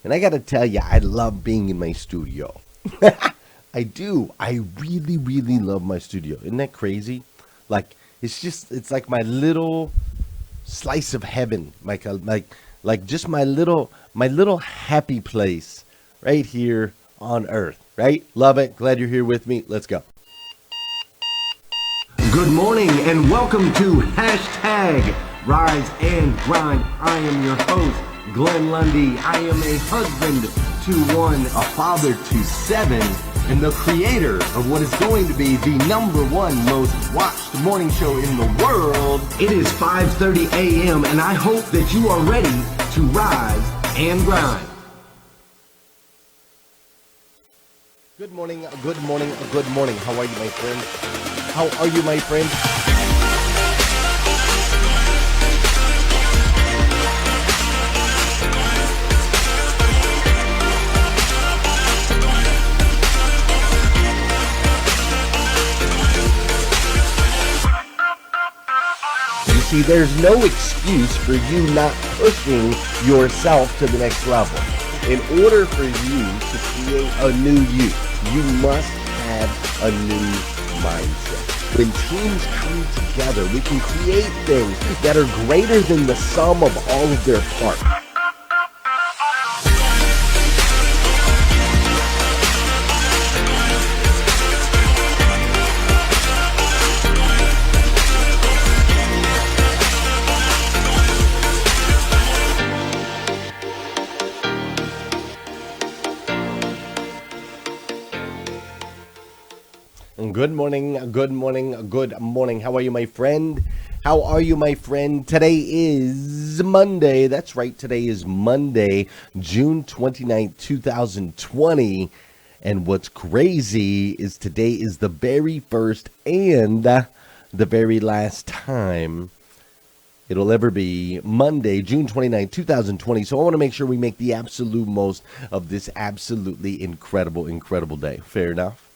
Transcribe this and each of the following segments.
And I got to tell you, I love being in my studio. I do. I really, really love my studio. Isn't that crazy? Like it's like my little slice of heaven, like just my little happy place right here on earth. Right? Love it. Glad you're here with me. Let's go. Good morning and welcome to hashtag Rise and Grind. I am your host, Glenn Lundy. I am a husband to one, a father to seven, and the creator of what is going to be the number one most watched morning show in the world. It is 5:30 a.m. and I hope that you are ready to rise and grind. Good morning, good morning, good morning. How are you, my friend? How are you, my friend? You see, there's no excuse for you not pushing yourself to the next level. In order for you to create a new you must have a new mindset. When teams come together, we can create things that are greater than the sum of all of their parts. Good morning, good morning, good morning. How are you, my friend? How are you, my friend? Today is Monday. That's right. Today is Monday, June 29th, 2020. And what's crazy is today is the very first and the very last time it'll ever be Monday, June 29th, 2020. So I want to make sure we make the absolute most of this absolutely incredible day. Fair enough?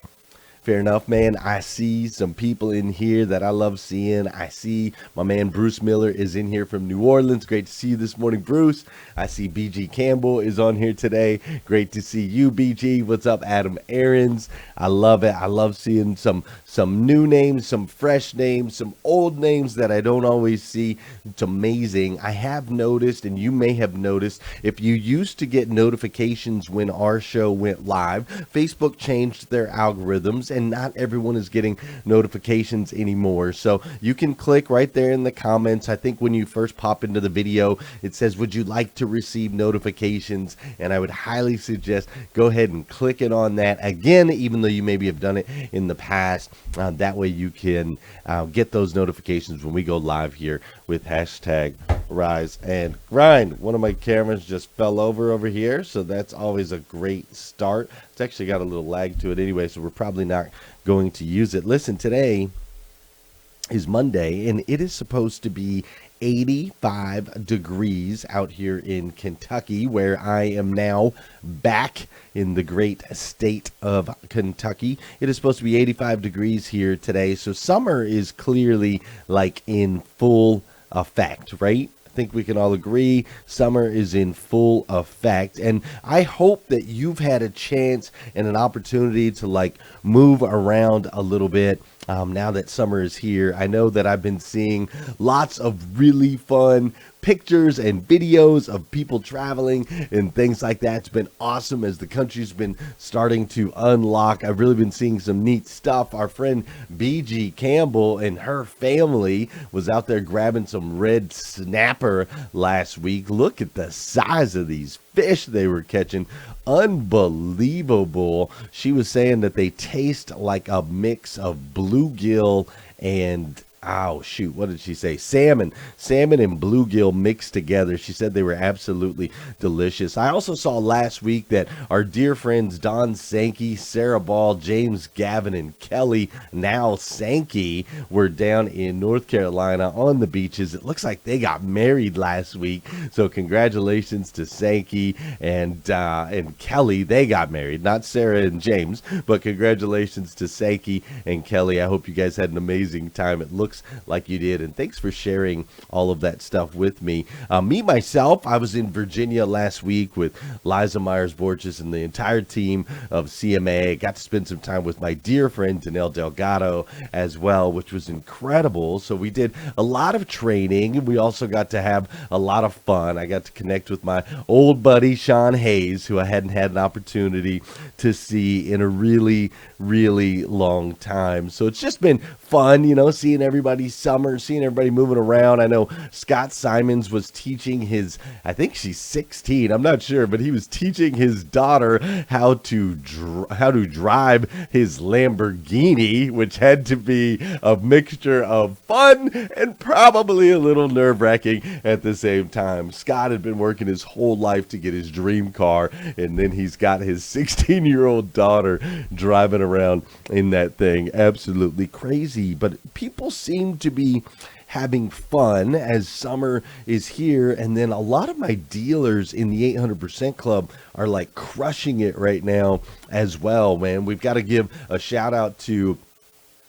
Fair enough, man. I see some people in here that I love seeing. I see my man Bruce Miller is in here from New Orleans. Great to see you this morning, Bruce. I see BG Campbell is on here today. Great to see you, BG. What's up, Adam Aarons? I love it. I love seeing some new names, some fresh names, some old names that I don't always see. It's amazing. I have noticed, and you may have noticed, if you used to get notifications when our show went live, Facebook changed their algorithms and not everyone is getting notifications anymore. So you can click right there in the comments. I think when you first pop into the video, it says, would you like to receive notifications? And I would highly suggest go ahead and click it on that again, even though you maybe have done it in the past. That way you can get those notifications when we go live here with hashtag Rise and Grind. One of my cameras just fell over here, so that's always a great start. It's actually got a little lag to it anyway, so we're probably not going to use it. Listen, today is Monday, and it is supposed to be 85 degrees out here in Kentucky, where I am now back in the great state of Kentucky. It is supposed to be 85 degrees here today, so summer is clearly like in full effect, right? I think we can all agree summer is in full effect, and I hope that you've had a chance and an opportunity to like move around a little bit now that summer is here. I know that I've been seeing lots of really fun pictures and videos of people traveling and things like that. It's been awesome as the country's been starting to unlock. I've really been seeing some neat stuff. Our friend BG Campbell and her family was out there grabbing some red snapper last week. Look at the size of these fish they were catching. Unbelievable. She was saying that they taste like a mix of bluegill and what did she say? Salmon and bluegill mixed together. She said they were absolutely delicious. I also saw last week that our dear friends Don Sankey, Sarah Ball, James Gavin, and Kelly, now Sankey, were down in North Carolina on the beaches. It looks like they got married last week. So congratulations to Sankey and Kelly. They got married, not Sarah and James, but congratulations to Sankey and Kelly. I hope you guys had an amazing time. It looks looks like you did. And thanks for sharing all of that stuff with me. Myself, I was in Virginia last week with Liza Myers-Borges and the entire team of CMA. Got to spend some time with my dear friend Danelle Delgado as well, which was incredible. So we did a lot of training. We also got to have a lot of fun. I got to connect with my old buddy Sean Hayes, who I hadn't had an opportunity to see in a really, really long time. So it's just been fun, seeing everybody's summer, seeing everybody moving around. I know Scott Simons was teaching I think she's 16, I'm not sure, but he was teaching his daughter how to drive his Lamborghini, which had to be a mixture of fun and probably a little nerve-wracking at the same time. Scott had been working his whole life to get his dream car, and then he's got his 16-year-old daughter driving around in that thing. Absolutely crazy. But people seem to be having fun as summer is here, and then a lot of my dealers in the 800% Club are like crushing it right now as well, man. We've got to give a shout out to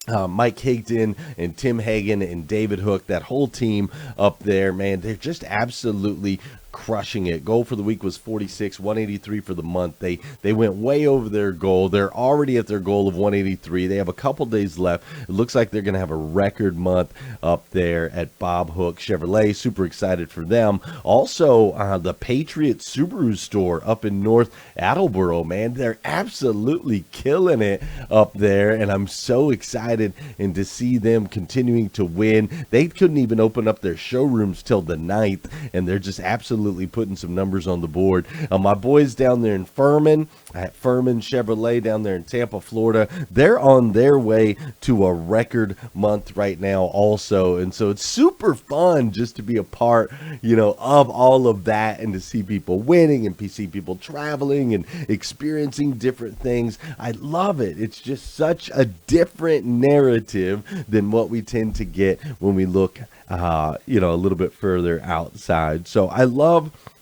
Mike Higdon and Tim Hagen and David Hook, that whole team up there, man. They're just absolutely crushing it. Goal for the week was 46, 183 for the month. They went way over their goal. They're already at their goal of 183. They have a couple days left. It looks like they're going to have a record month up there at Bob Hook Chevrolet. Super excited for them. Also, the Patriot Subaru store up in North Attleboro, man. They're absolutely killing it up there, and I'm so excited and to see them continuing to win. They couldn't even open up their showrooms till the 9th, and they're just absolutely putting some numbers on the board. My boys down there in Furman, at Furman Chevrolet down there in Tampa, Florida, they're on their way to a record month right now also. And so it's super fun just to be a part, of all of that, and to see people winning and to see people traveling and experiencing different things. I love it. It's just such a different narrative than what we tend to get when we look a little bit further outside. So I love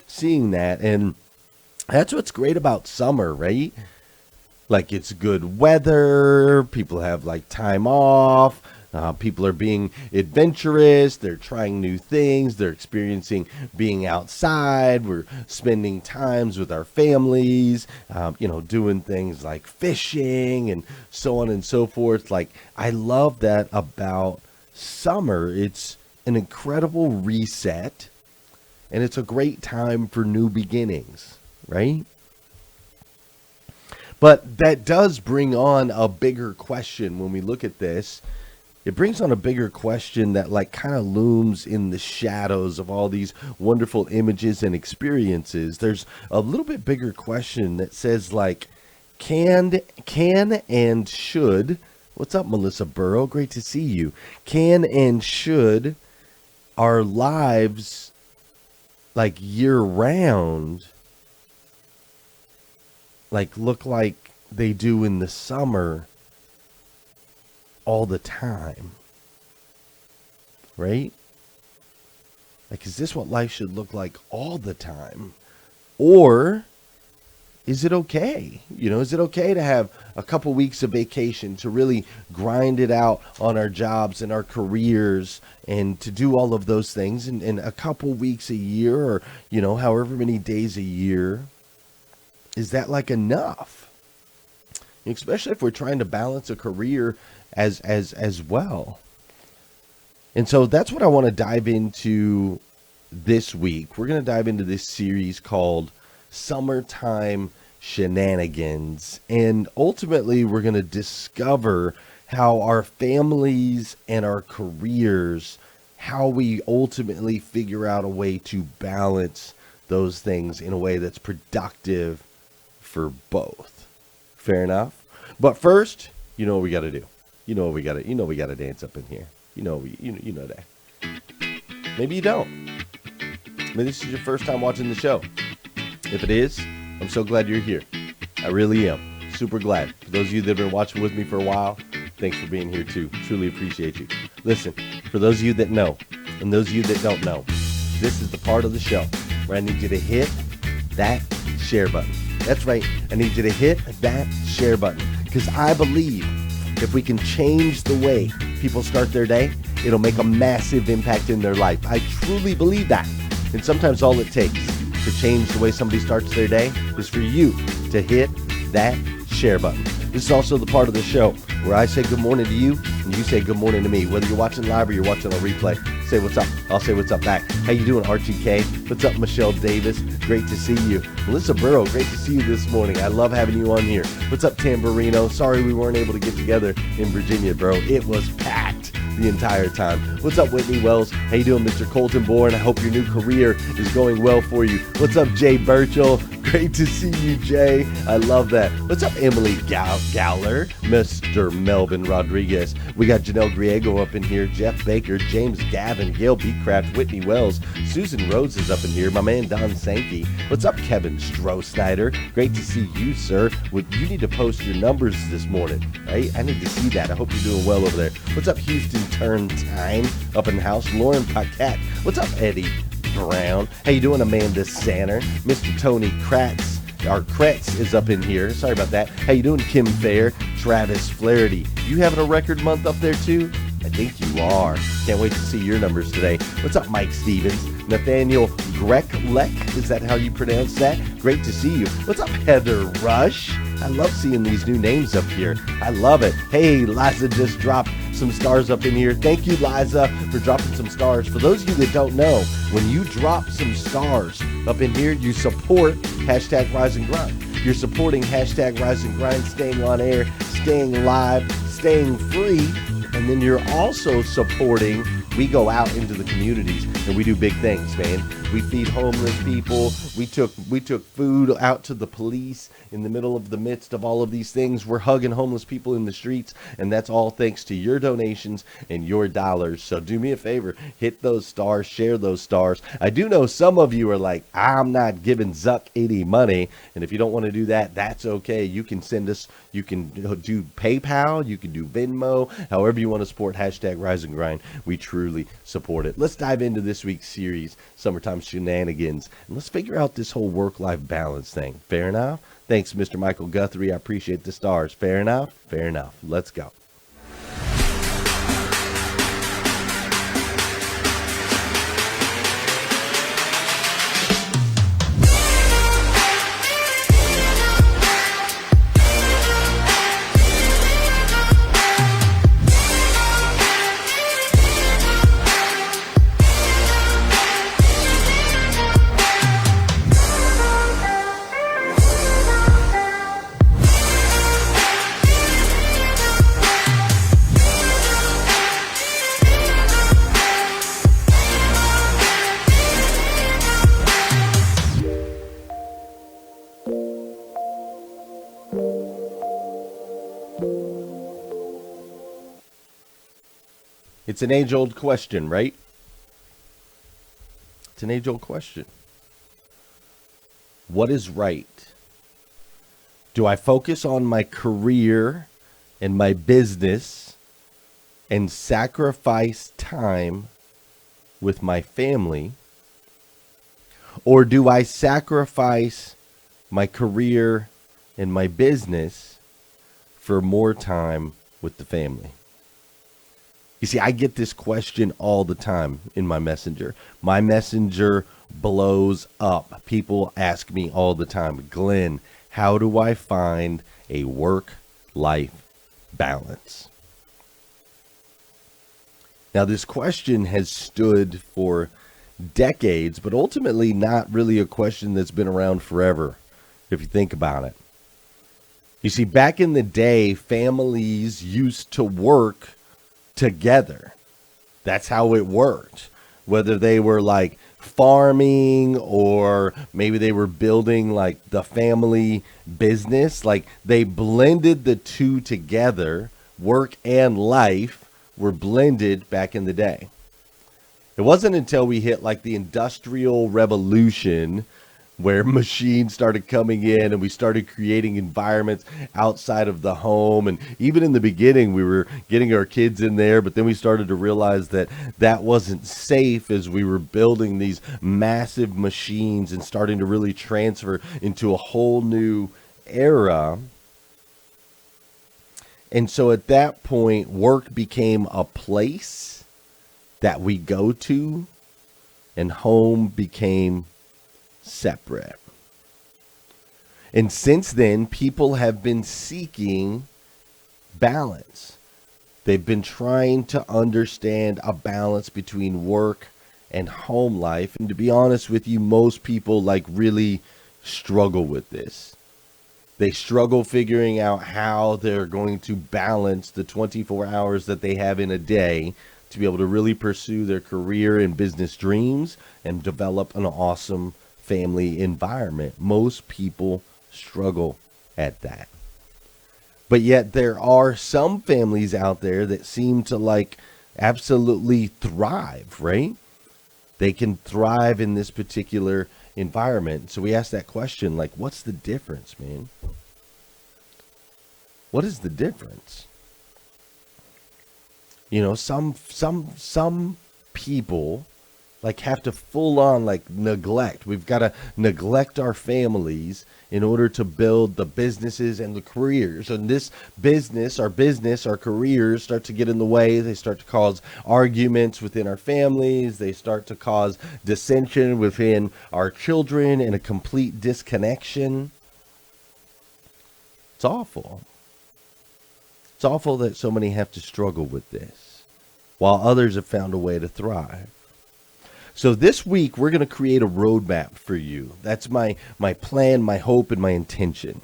seeing that, and that's what's great about summer, right? Like, it's good weather, people have like time off, people are being adventurous, they're trying new things, they're experiencing being outside, we're spending times with our families, doing things like fishing and so on and so forth. Like, I love that about summer. It's an incredible reset, and it's a great time for new beginnings, right? But that does bring on a bigger question when we look at this. It brings on a bigger question that kind of looms in the shadows of all these wonderful images and experiences. There's a little bit bigger question that says can and should, what's up, Melissa Burrow? Great to see you. Can and should our lives year round look like they do in the summer all the time, right? Is this what life should look like all the time? Or is it okay? Is it okay to have a couple weeks of vacation, to really grind it out on our jobs and our careers, and to do all of those things in a couple weeks a year, or, however many days a year? Is that enough? Especially if we're trying to balance a career as well. And so that's what I want to dive into this week. We're going to dive into this series called Summertime Shenanigans. And ultimately, we're going to discover how our families and our careers, how we ultimately figure out a way to balance those things in a way that's productive for both. Fair enough? But first, you know what we got to do. We got to dance up in here. You know that. Maybe you don't. Maybe this is your first time watching the show. If it is, I'm so glad you're here. I really am. Super glad. For those of you that have been watching with me for a while, thanks for being here too. Truly appreciate you. Listen, for those of you that know, and those of you that don't know, this is the part of the show where I need you to hit that share button. That's right. I need you to hit that share button, because I believe if we can change the way people start their day, it'll make a massive impact in their life. I truly believe that. And sometimes all it takes to change the way somebody starts their day is for you to hit that share button. This is also the part of the show where I say good morning to you and you say good morning to me. Whether you're watching live or you're watching on replay, say what's up. I'll say what's up back. How you doing, RTK? What's up, Michelle Davis? Great to see you. Melissa Burrow, great to see you this morning. I love having you on here. What's up, Tamburino? Sorry we weren't able to get together in Virginia, bro. It was packed the entire time. What's up, Whitney Wells? How you doing, Mr. Colton Bourne? I hope your new career is going well for you. What's up, Jay Burchell? Great to see you, Jay. I love that. What's up, Emily Gowler? Mr. Melvin Rodriguez. We got Janelle Griego up in here, Jeff Baker, James Gavin, Gail Beecraft, Whitney Wells, Susan Rhodes is up in here, my man Don Sankey. What's up, Kevin Stroh-Snyder? Great to see you, sir. You need to post your numbers this morning, right? I need to see that. I hope you're doing well over there. What's up, Houston Turn Time up in the house? Lauren Paquette. What's up, Eddie Brown? How you doing, Amanda Sanner? Mr. Tony Kratz. Our Kretz is up in here. Sorry about that. How you doing, Kim Fair? Travis Flaherty. You having a record month up there too? I think you are. Can't wait to see your numbers today. What's up, Mike Stevens? Nathaniel Greklek, is that how you pronounce that? Great to see you. What's up, Heather Rush? I love seeing these new names up here. I love it. Hey, Liza just dropped some stars up in here. Thank you, Liza, for dropping some stars. For those of you that don't know, when you drop some stars up in here, you support hashtag Rise and Grind. You're supporting hashtag Rise and Grind, staying on air, staying live, staying free, and then you're also supporting. We go out into the communities and we do big things, man. We feed homeless people. We took food out to the police in the midst of all of these things. We're hugging homeless people in the streets, and that's all thanks to your donations and your dollars. So do me a favor, hit those stars, share those stars. I do know some of you are like, I'm not giving Zuck any money, and if you don't want to do that, that's okay. You can send us, you can do PayPal, you can do Venmo, however you want to support hashtag Rise and Grind. We truly support it. Let's dive into this week's series, Summertime Shenanigans, and let's figure out this whole work-life balance thing. Fair enough? Thanks, Mr. Michael Guthrie. I appreciate the stars. Fair enough? Fair enough. Let's go. It's an age-old question, right? It's an age-old question. What is right? Do I focus on my career and my business and sacrifice time with my family? Or do I sacrifice my career and my business for more time with the family? You see, I get this question all the time in my messenger. My messenger blows up. People ask me all the time, Glenn, how do I find a work-life balance? Now, this question has stood for decades, but ultimately not really a question that's been around forever, if you think about it. You see, back in the day, families used to work together. That's how it worked. Whether they were like farming or maybe they were building like the family business, like they blended the two together. Work and life were blended back in the day. It wasn't until we hit like the Industrial Revolution where machines started coming in and we started creating environments outside of the home. And even in the beginning, we were getting our kids in there, but then we started to realize that that wasn't safe as we were building these massive machines and starting to really transfer into a whole new era. And so at that point, work became a place that we go to, and home became separate. And since then, people have been seeking balance. They've been trying to understand a balance between work and home life. And to be honest with you, most people really struggle with this. They struggle figuring out how they're going to balance the 24 hours that they have in a day to be able to really pursue their career and business dreams and develop an awesome family environment. Most people struggle at that. But yet there are some families out there that seem to absolutely thrive, right? They can thrive in this particular environment. So we ask that question, what's the difference, man? What is the difference? Some people have to full on neglect. We've got to neglect our families in order to build the businesses and the careers. And this business, our careers start to get in the way. They start to cause arguments within our families. They start to cause dissension within our children and a complete disconnection. It's awful. It's awful that so many have to struggle with this, while others have found a way to thrive. So this week, we're going to create a roadmap for you. That's my plan, my hope, and my intention.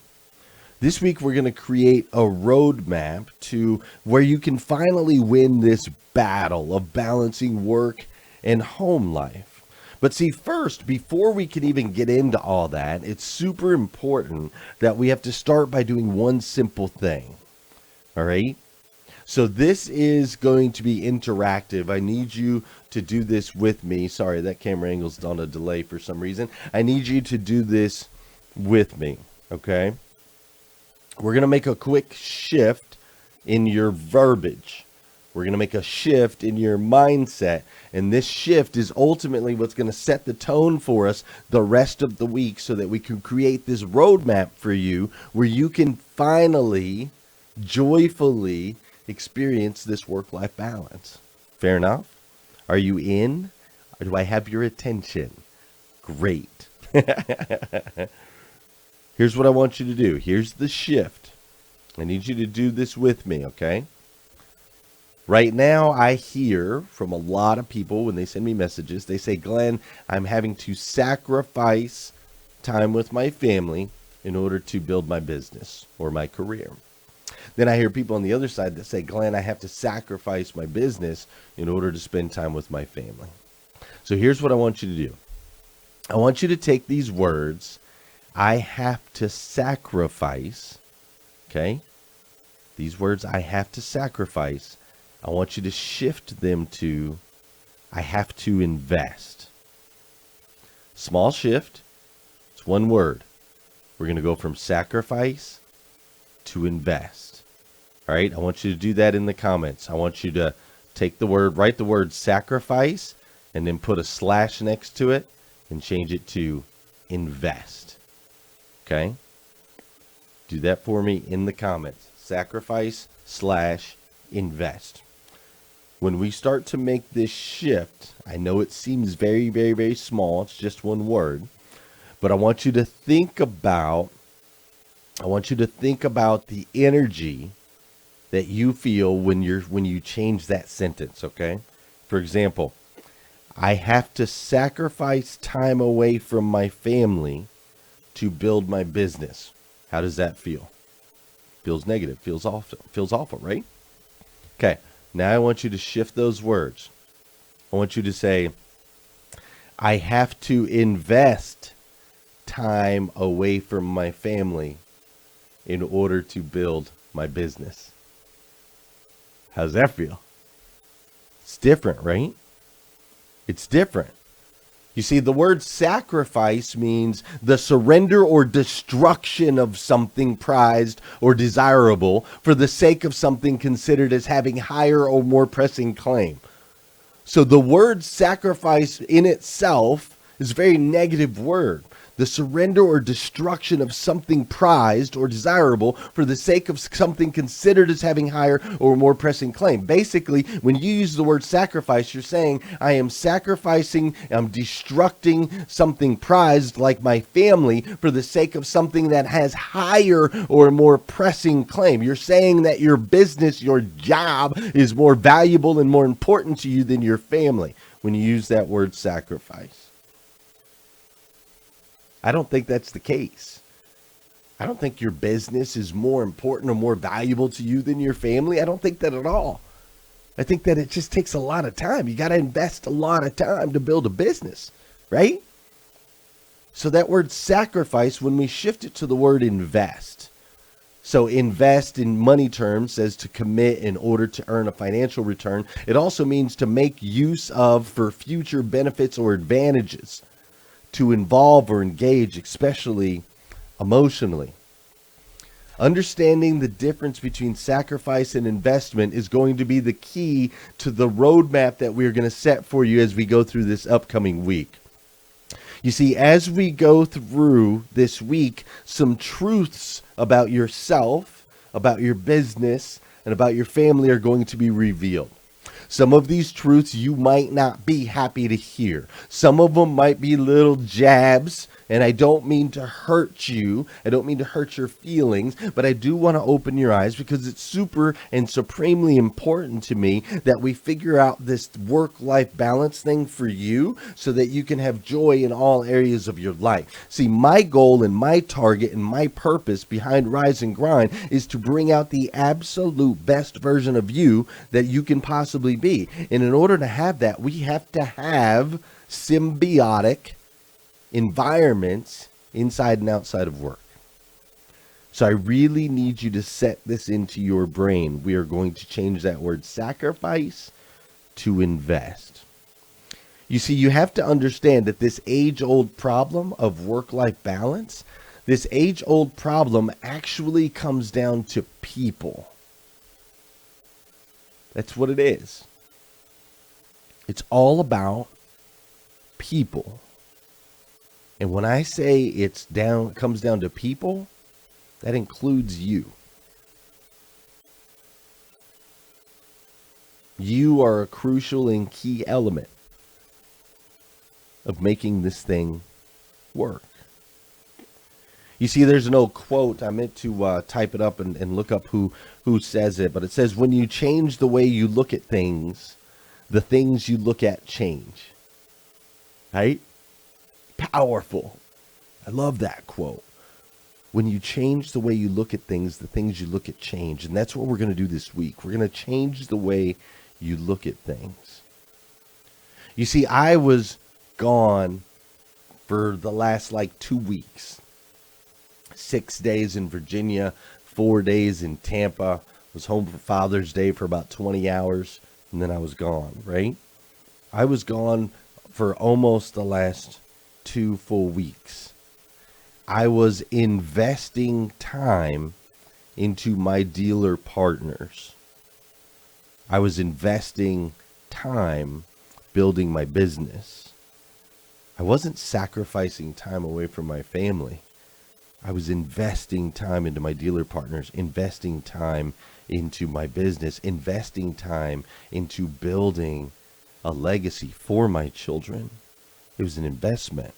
This week, we're going to create a roadmap to where you can finally win this battle of balancing work and home life. But see, first, before we can even get into all that, it's super important that we have to start by doing one simple thing. All right? So this is going to be interactive. I need you to do this with me. Sorry, that camera angle's on a delay for some reason. I need you to do this with me, okay? We're going to make a quick shift in your verbiage. We're going to make a shift in your mindset. And this shift is ultimately what's going to set the tone for us the rest of the week so that we can create this roadmap for you where you can finally, joyfully experience this work-life balance. Fair enough? Are you in? Or do I have your attention? Great. Here's what I want you to do. Here's the shift. I need you to do this with me, okay? Right now, I hear from a lot of people when they send me messages, they say, Glenn, I'm having to sacrifice time with my family in order to build my business or my career. Then I hear people on the other side that say, Glenn, I have to sacrifice my business in order to spend time with my family. So here's what I want you to do. I want you to take these words, I have to sacrifice, okay? These words, I have to sacrifice. I want you to shift them to, I have to invest. Small shift. It's one word. We're going to go from sacrifice to invest. All right, I want you to do that in the comments. I want you to write the word sacrifice, and then put a slash next to it and change it to invest. Okay? Do that for me in the comments. Sacrifice / invest. When we start to make this shift, I know it seems very, very, very small. It's just one word. But I want you to think about the energy that you feel when you change that sentence, okay? For example, I have to sacrifice time away from my family to build my business. How does that feel? Feels negative, feels awful, right? Okay, now I want you to shift those words. I want you to say, I have to invest time away from my family in order to build my business. How's that feel? It's different, right? It's different. You see, the word sacrifice means the surrender or destruction of something prized or desirable for the sake of something considered as having higher or more pressing claim. So the word sacrifice in itself is a very negative word. the surrender or destruction of something prized or desirable for the sake of something considered as having higher or more pressing claim. Basically, when you use the word sacrifice, you're saying, I am sacrificing, I'm destructing something prized like my family for the sake of something that has higher or more pressing claim. You're saying that your business, your job is more valuable and more important to you than your family when you use that word sacrifice. I don't think that's the case. I don't think your business is more important or more valuable to you than your family. I don't think that at all. I think that it just takes a lot of time. You got to invest a lot of time to build a business, right? So that word sacrifice, when we shift it to the word invest. So invest in money terms says to commit in order to earn a financial return. It also means to make use of for future benefits or advantages, to involve or engage, especially emotionally. Understanding the difference between sacrifice and investment is going to be the key to the roadmap that we're going to set for you as we go through this upcoming week. You see, as we go through this week, some truths about yourself, about your business, and about your family are going to be revealed. Some of these truths you might not be happy to hear. Some of them might be little jabs, and I don't mean to hurt you. I don't mean to hurt your feelings, but I do want to open your eyes because it's super and supremely important to me that we figure out this work-life balance thing for you so that you can have joy in all areas of your life. See, my goal and my target and my purpose behind Rise and Grind is to bring out the absolute best version of you that you can possibly be. And in order to have that, we have to have symbiotic environments inside and outside of work. So I really need you to set this into your brain. We are going to change that word sacrifice to invest. You see, you have to understand that this age-old problem of work-life balance, this age-old problem actually comes down to people. That's what it is. It's all about people. And when I say comes down to people, that includes you. You are a crucial and key element of making this thing work. You see, there's an old quote. I meant to type it up and look up who says it, but it says, when you change the way you look at things, the things you look at change. Right? Powerful. I love that quote. When you change the way you look at things, the things you look at change. And that's what we're going to do this week. We're going to change the way you look at things. You see, I was gone for the last 2 weeks. 6 days in Virginia, 4 days in Tampa. Was home for Father's Day for about 20 hours, and then I was gone, right? I was gone for almost the last 2 full weeks. I was investing time into my dealer partners. I was investing time building my business. I wasn't sacrificing time away from my family. I was investing time into my dealer partners, investing time into my business, investing time into building a legacy for my children. It was an investment.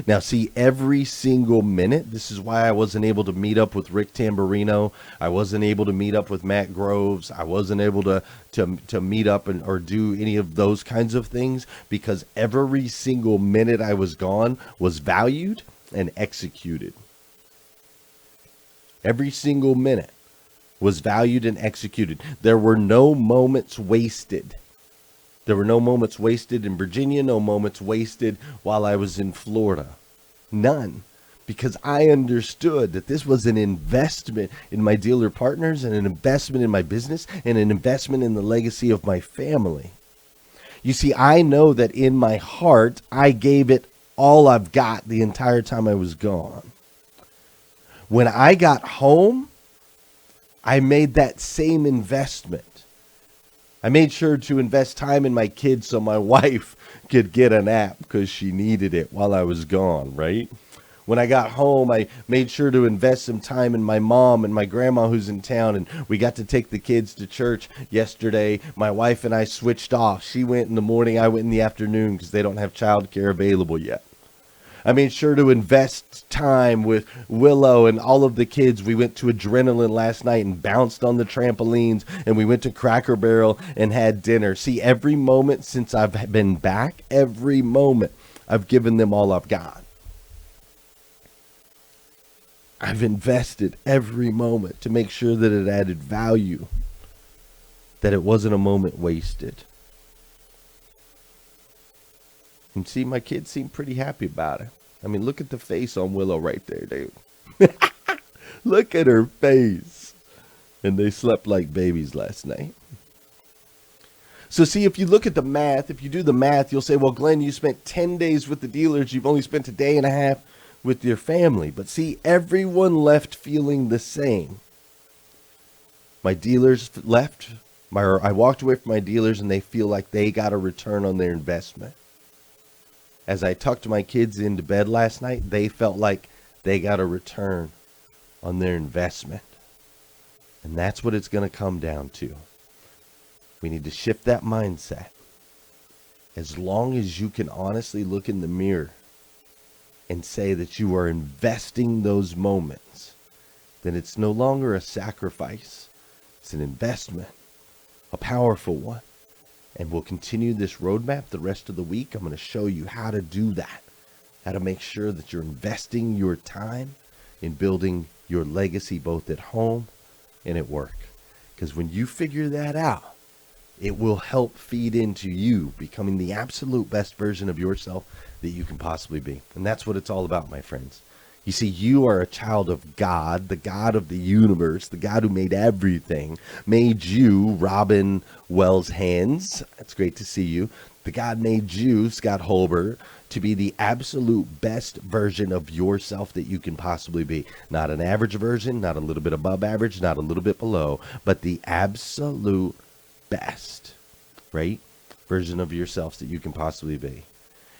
Now, see, every single minute, this is why I wasn't able to meet up with Rick Tamburino. I wasn't able to meet up with Matt Groves. I wasn't able to meet up or do any of those kinds of things because every single minute I was gone was valued and executed. Every single minute was valued and executed. There were no moments wasted. There were no moments wasted in Virginia, no moments wasted while I was in Florida. None. Because I understood that this was an investment in my dealer partners and an investment in my business and an investment in the legacy of my family. You see, I know that in my heart, I gave it all I've got the entire time I was gone. When I got home, I made that same investment. I made sure to invest time in my kids so my wife could get a nap because she needed it while I was gone, right? When I got home, I made sure to invest some time in my mom and my grandma who's in town, and we got to take the kids to church yesterday. My wife and I switched off. She went in the morning, I went in the afternoon because they don't have childcare available yet. I made sure to invest time with Willow and all of the kids. We went to Adrenaline last night and bounced on the trampolines, and we went to Cracker Barrel and had dinner. See, every moment since I've been back, every moment, I've given them all I've got. I've invested every moment to make sure that it added value, that it wasn't a moment wasted. And see, my kids seem pretty happy about it. I mean, look at the face on Willow right there, dude. Look at her face. And they slept like babies last night. So see, if you look at the math, if you do the math, you'll say, well, Glenn, you spent 10 days with the dealers. You've only spent a day and a half with your family. But see, everyone left feeling the same. My dealers left. I walked away from my dealers and they feel like they got a return on their investment. As I tucked my kids into bed last night, they felt like they got a return on their investment. And that's what it's going to come down to. We need to shift that mindset. As long as you can honestly look in the mirror and say that you are investing those moments, then it's no longer a sacrifice. It's an investment, a powerful one. And we'll continue this roadmap the rest of the week. I'm going to show you how to do that, how to make sure that you're investing your time in building your legacy both at home and at work. Because when you figure that out, it will help feed into you becoming the absolute best version of yourself that you can possibly be. And that's what it's all about, my friends. You see, you are a child of God, the God of the universe, the God who made everything, made you, Robin Wells Hands. It's great to see you. The God made you, Scott Holbert, to be the absolute best version of yourself that you can possibly be. Not an average version, not a little bit above average, not a little bit below, but the absolute best, right, version of yourself that you can possibly be.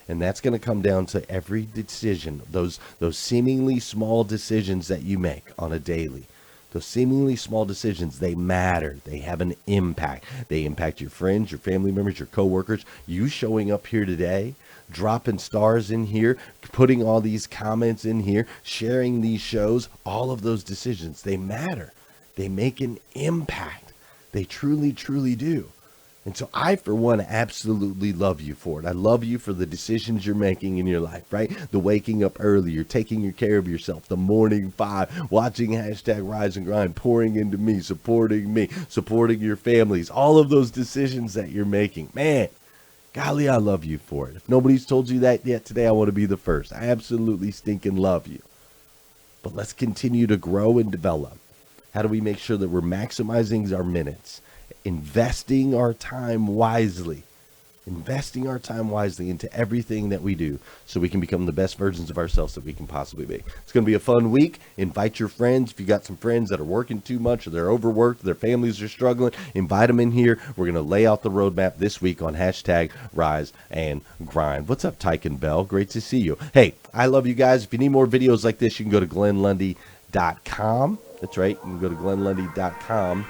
And that's going to come down to every decision, those seemingly small decisions that you make on a daily. Those seemingly small decisions, they matter. They have an impact. They impact your friends, your family members, your coworkers. You showing up here today, dropping stars in here, putting all these comments in here, sharing these shows, all of those decisions, they matter. They make an impact. They truly, truly do. And so I, for one, absolutely love you for it. I love you for the decisions you're making in your life, right? The waking up early, you're taking care of yourself, the morning 5, watching hashtag Rise and Grind, pouring into me, supporting your families, all of those decisions that you're making. Man, golly, I love you for it. If nobody's told you that yet today, I want to be the first. I absolutely stinking love you. But let's continue to grow and develop. How do we make sure that we're maximizing our minutes? Investing our time wisely into everything that we do so we can become the best versions of ourselves that we can possibly be. It's going to be a fun week. Invite your friends. If you got some friends that are working too much or they're overworked, their families are struggling, invite them in here. We're going to lay out the roadmap this week on hashtag Rise and Grind. What's up, Tyken Bell? Great to see you. Hey, I love you guys. If you need more videos like this, you can go to glennlundy.com. That's right. You can go to glennlundy.com.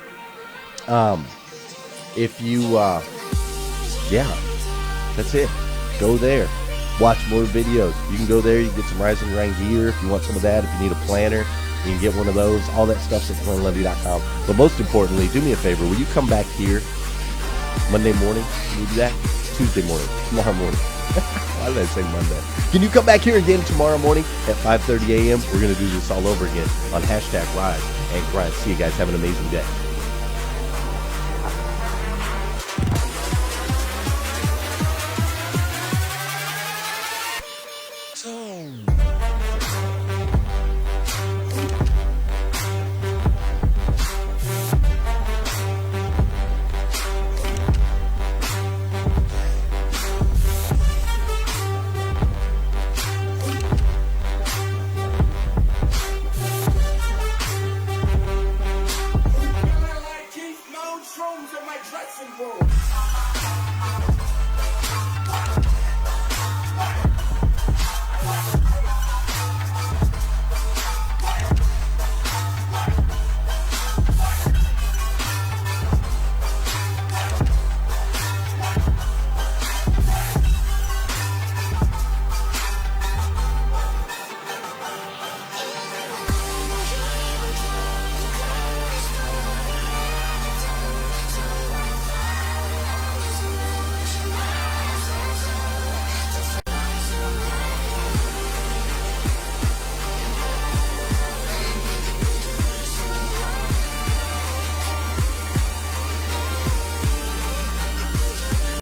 If you, yeah, that's it. Go there. Watch more videos. You can go there. You can get some Rise and Grind gear if you want some of that. If you need a planner, you can get one of those. All that stuff's at glennlundy.com. But most importantly, do me a favor. Will you come back here Monday morning? Can you do that? Tuesday morning. Tomorrow morning. Why did I say Monday? Can you come back here again tomorrow morning at 5:30 a.m.? We're going to do this all over again on hashtag Rise and Grind. See you guys. Have an amazing day.